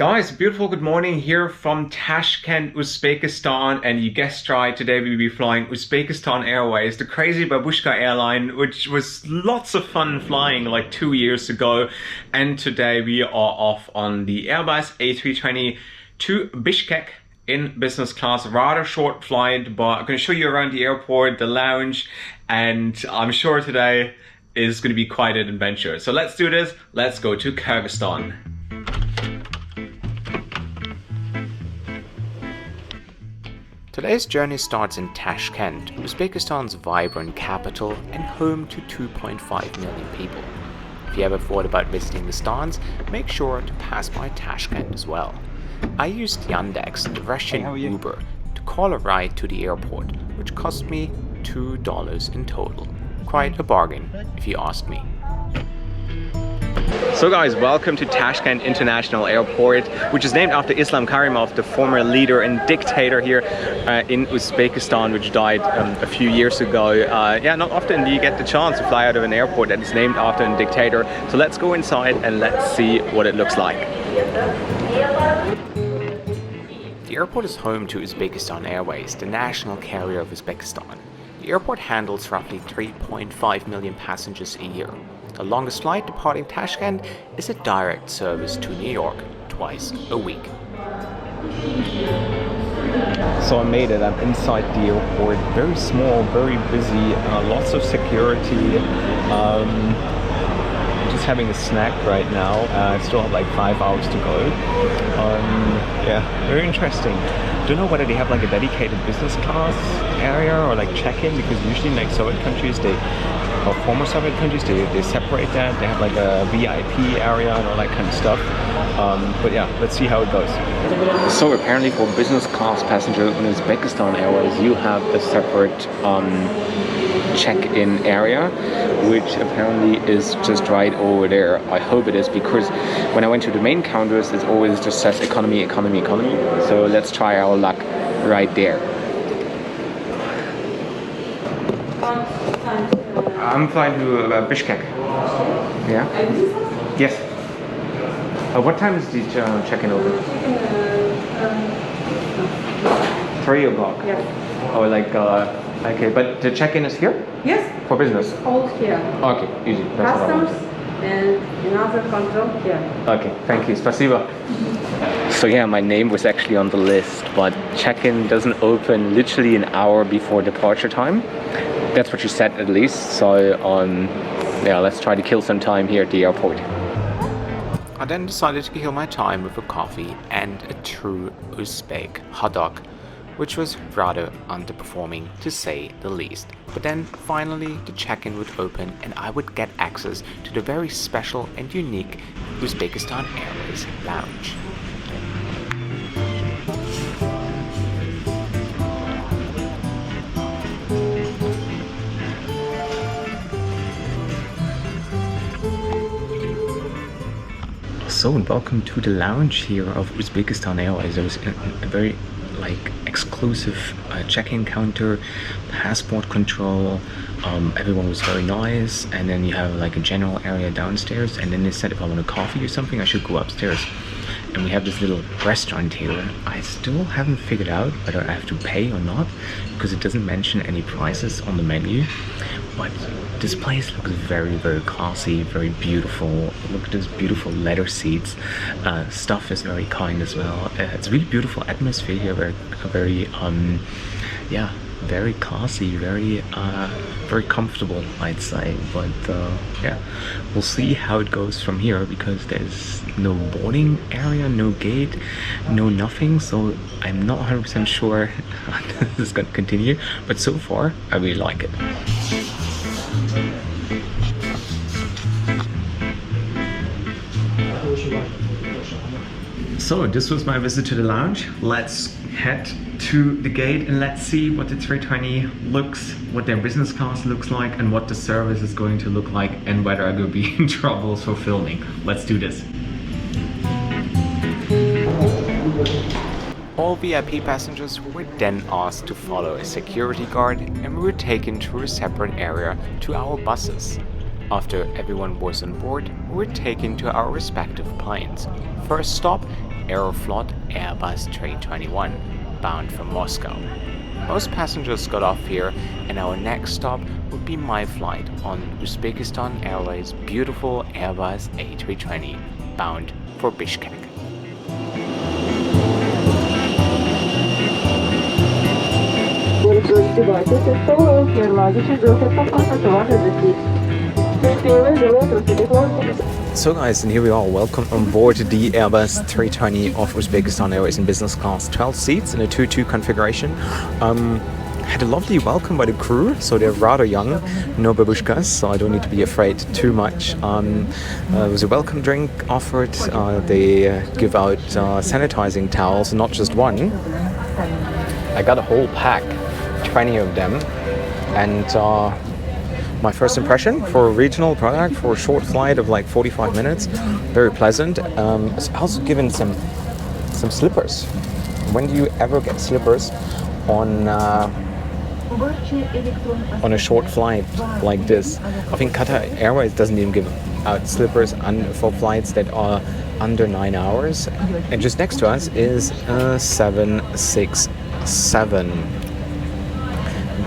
Guys, beautiful good morning here from Tashkent, Uzbekistan, and you guessed right, today we'll be flying Uzbekistan Airways, the crazy babushka airline, which was lots of fun flying like 2 years ago. And today we are off on the Airbus A320 to Bishkek in business class. Rather short flight, but I'm going to show you around the airport, the lounge, and I'm sure today is going to be quite an adventure. So let's do this. Let's go to Kyrgyzstan. Today's journey starts in Tashkent, Uzbekistan's vibrant capital and home to 2.5 million people. If you ever thought about visiting the Stans, make sure to pass by Tashkent as well. I used Yandex, the Russian Uber, to call a ride to the airport, which cost me $2 in total. Quite a bargain, if you ask me. So guys, welcome to Tashkent International Airport, which is named after Islam Karimov, the former leader and dictator here in Uzbekistan, which died a few years ago. Yeah, not often do you get the chance to fly out of an airport that is named after a dictator. So let's go inside and let's see what it looks like. The airport is home to Uzbekistan Airways, the national carrier of Uzbekistan. The airport handles roughly 3.5 million passengers a year. The longest flight departing Tashkent is a direct service to New York twice a week. So I made it. I'm inside the airport. Very small, very busy, lots of security. Just having a snack right now. I still have like 5 hours to go. Yeah, very interesting. Don't know whether they have like a dedicated business class area or like check-in, because usually in like Soviet countries, or former Soviet countries, they separate that. They have like a VIP area and all that kind of stuff. But yeah, let's see how it goes. So apparently for business class passengers on Uzbekistan Airways, you have a separate check-in area, which apparently is just right over there. I hope it is, because when I went to the main counters, it always just says economy, economy, economy. So let's try our luck right there. I'm flying to Bishkek. Yeah? Yes. What time is the check-in open? 3 o'clock. Yes. Oh, like, okay, but the check-in is here? Yes. For business? All here. Okay, easy. That's Customs and another control here. Okay, thank you. Spasiba. So yeah, my name was actually on the list, but check-in doesn't open literally an hour before departure time. That's what you said at least. So yeah, let's try to kill some time here at the airport. I then decided to kill my time with a coffee and a true Uzbek hot dog, which was rather underperforming to say the least. But then finally the check-in would open and I would get access to the very special and unique Uzbekistan Airways lounge. So, and welcome to the lounge here of Uzbekistan Airways. There was a very exclusive check-in counter, passport control. Everyone was very nice, and then you have like a general area downstairs, and then they said if I want a coffee or something I should go upstairs. And we have this little restaurant here. I still haven't figured out whether I have to pay or not, because it doesn't mention any prices on the menu. But this place looks very, very classy, very beautiful. Look at those beautiful leather seats. Staff is very kind as well. It's a really beautiful atmosphere here. Very yeah, very classy, very comfortable, I'd say. But yeah, we'll see how it goes from here, because there's no boarding area, no gate, no nothing. So I'm not 100% sure how this is going to continue. But so far, I really like it. So this was my visit to the lounge. Let's head to the gate and let's see what the 320 looks, what their business class looks like, and what the service is going to look like, and whether I will be in trouble for filming. Let's do this. All VIP passengers were then asked to follow a security guard, and we were taken to a separate area to our buses. After everyone was on board, we were taken to our respective planes. First stop, Aeroflot Airbus 321 bound for Moscow. Most passengers got off here, and our next stop would be my flight on Uzbekistan Airways' beautiful Airbus A320 bound for Bishkek. So guys, and here we are. Welcome on board the Airbus 320 of Uzbekistan Airways in business class. 12 seats in a 2-2 configuration. Had a lovely welcome by the crew, so they're rather young, no babushkas, so I don't need to be afraid too much. There was a welcome drink offered. They give out sanitizing towels, not just one. I got a whole pack, 20 of them, and my first impression for a regional product for a short flight of like 45 minutes, very pleasant. I was also given some slippers. When do you ever get slippers on a short flight like this? I think Qatar Airways doesn't even give out slippers for flights that are under 9 hours. And just next to us is a 767.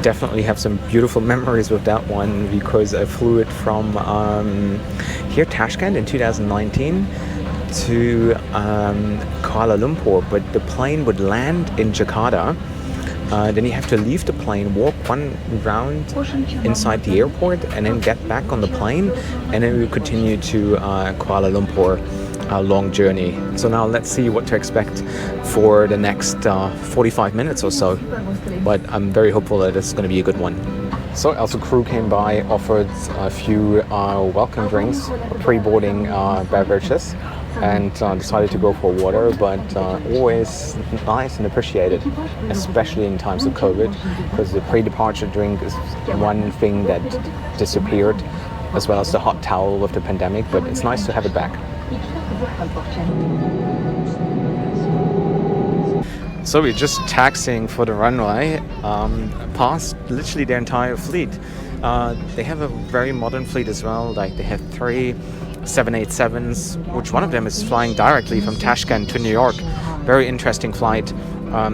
Definitely have some beautiful memories with that one because I flew it from here Tashkent in 2019 to Kuala Lumpur, but the plane would land in Jakarta. Then you have to leave the plane, walk one round inside the airport, and then get back on the plane, and then we continue to Kuala Lumpur, a long journey. So now let's see what to expect for the next 45 minutes or so. But I'm very hopeful that it's going to be a good one. So also crew came by, offered a few welcome drinks, pre-boarding beverages, and decided to go for water, but always nice and appreciated, especially in times of COVID, because the pre-departure drink is one thing that disappeared, as well as the hot towel with the pandemic, but it's nice to have it back. So we're just taxiing for the runway, past literally their entire fleet. They have a very modern fleet as well, like they have 3 787s, which one of them is flying directly from Tashkent to New York. Very interesting flight.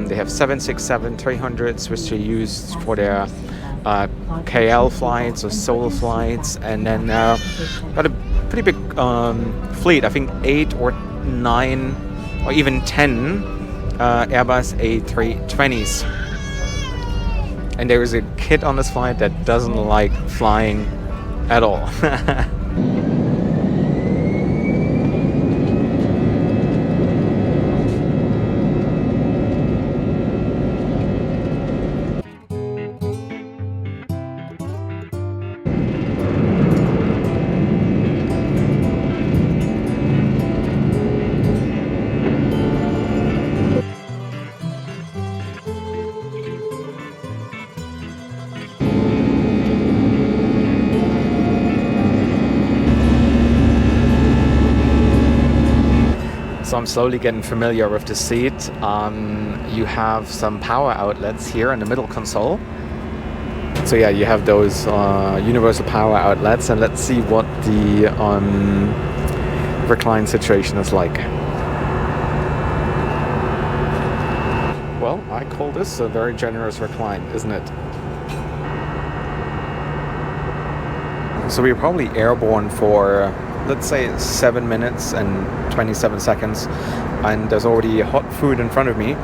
They have 767-300s, which they use for their Cahill flights or Seoul flights, and then got a pretty big fleet. I think 8 or 9 or even 10 Airbus A320s. And there is a kid on this flight that doesn't like flying at all. So I'm slowly getting familiar with the seat. You have some power outlets here in the middle console. So yeah, you have those universal power outlets, and let's see what the recline situation is like. Well, I call this a very generous recline, isn't it? So we're probably airborne for, let's say, 7 minutes and 27 seconds, and there's already hot food in front of me.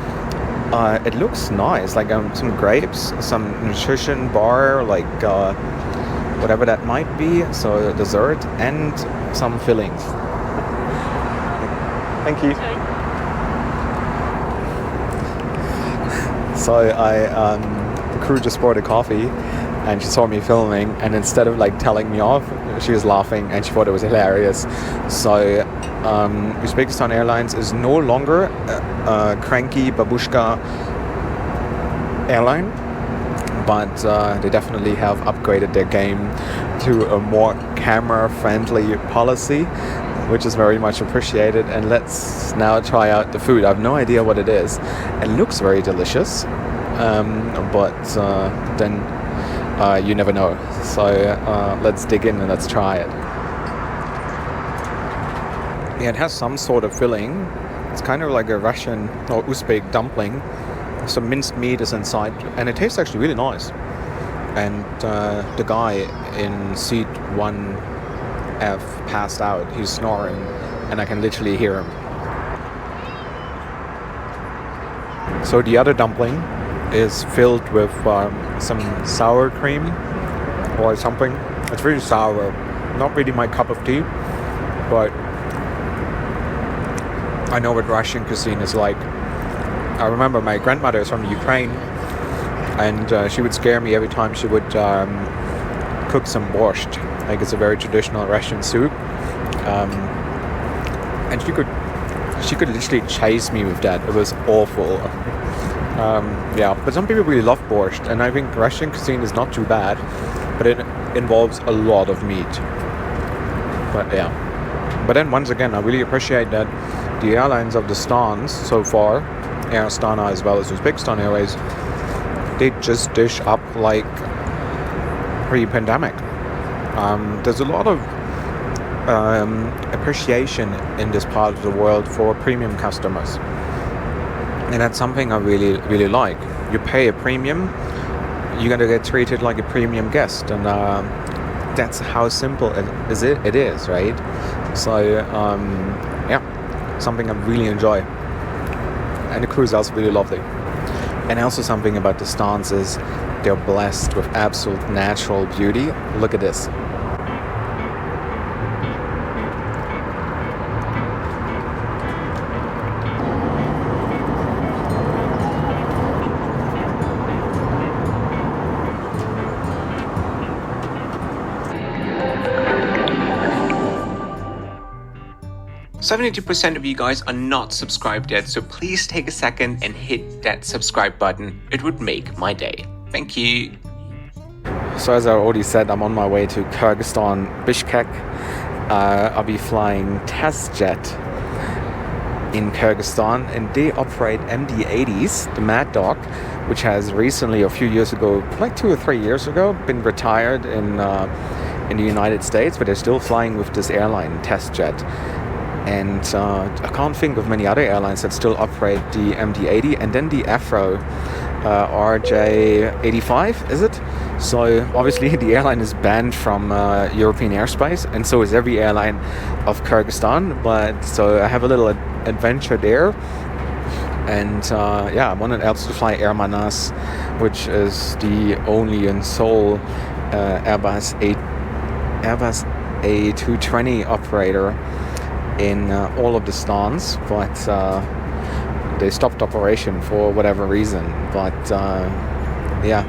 It looks nice, like some grapes, some nutrition bar, like whatever that might be, so dessert and some fillings. Thank you. So the crew just brought a coffee, and she saw me filming, and instead of like telling me off, she was laughing and she thought it was hilarious. So Uzbekistan Airlines is no longer a cranky babushka airline, but they definitely have upgraded their game to a more camera-friendly policy, which is very much appreciated. And let's now try out the food. I have no idea what it is. It looks very delicious, but then you never know. So let's dig in and let's try it. Yeah, it has some sort of filling, It's kind of like a Russian or Uzbek dumpling. Some minced meat is inside, and it tastes actually really nice. And the guy in seat 1F passed out. He's snoring, and I can literally hear him. So the other dumpling is filled with some sour cream or something. It's really sour. Not really my cup of tea, but I know what Russian cuisine is like. I remember my grandmother is from Ukraine, and she would scare me every time she would cook some borscht. Like, it's a very traditional Russian soup, and she could literally chase me with that. It was awful. Yeah, but some people really love borscht, and I think Russian cuisine is not too bad, but it involves a lot of meat. But yeah, but then once again, I really appreciate that the airlines of the Stans so far, Air Astana as well as Uzbekistan Airways, they just dish up like pre-pandemic. There's a lot of appreciation in this part of the world for premium customers, and that's something I really like. You pay a premium, you're gonna get treated like a premium guest, and that's how simple it is, right? So yeah, something I really enjoy. And the crew is also really lovely. And also something about the Stans is they're blessed with absolute natural beauty. Look at this. 72% of you guys are not subscribed yet, so please take a second and hit that subscribe button. It would make my day. Thank you. So as I already said, I'm on my way to Kyrgyzstan, Bishkek. I'll be flying test jet in Kyrgyzstan, and they operate MD-80s, the Mad Dog, which has recently, a few years ago, like 2 or 3 years ago, been retired in the United States, but they're still flying with this airline, test jet. And I can't think of many other airlines that still operate the MD-80, and then the Afro RJ85, is it? So obviously the airline is banned from European airspace, and so is every airline of Kyrgyzstan. But so I have a little adventure there, and yeah, I wanted also to fly Air Manas, which is the only and sole Airbus A320 operator in all of the Stans, but they stopped operation for whatever reason. But yeah.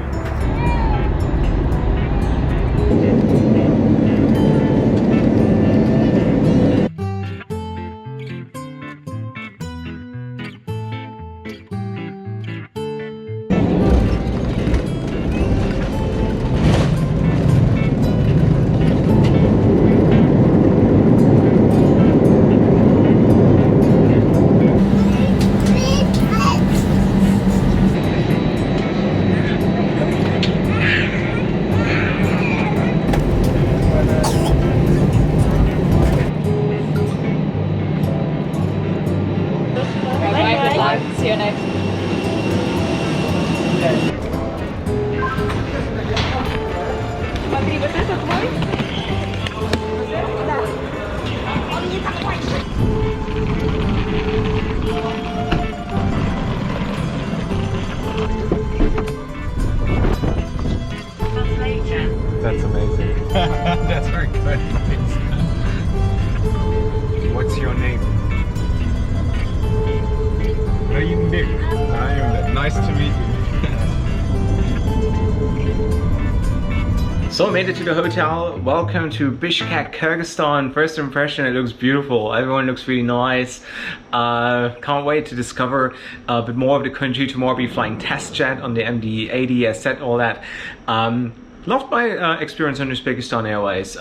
See you next. Смотри, вот это твой? Да. Он не такой. That's amazing. That's very good. What's your name? Nice to meet you. So I made it to the hotel. Welcome to Bishkek, Kyrgyzstan. First impression, it looks beautiful. Everyone looks really nice. Can't wait to discover a bit more of the country. Tomorrow I'll be flying test jet on the MD-80, I said all that. Loved my experience on Uzbekistan Airways.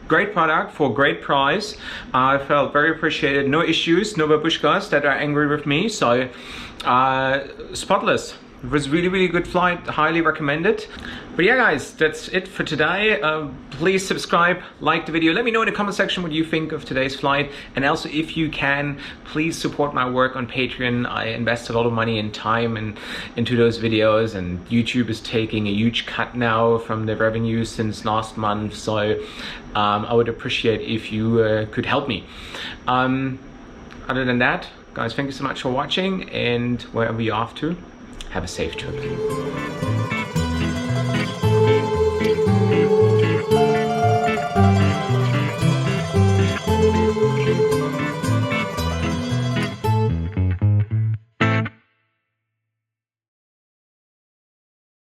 Great product for great price. I felt very appreciated. No issues, no babushkas that are angry with me. So spotless. It was really good flight, highly recommend it. But yeah guys, that's it for today. Please subscribe, like the video, let me know in the comment section what you think of today's flight, and also if you can, please support my work on Patreon. I invest a lot of money and time into those videos, and YouTube is taking a huge cut now from the revenue since last month, so I would appreciate if you could help me. Other than that, guys, thank you so much for watching, and wherever you're off to, have a safe trip.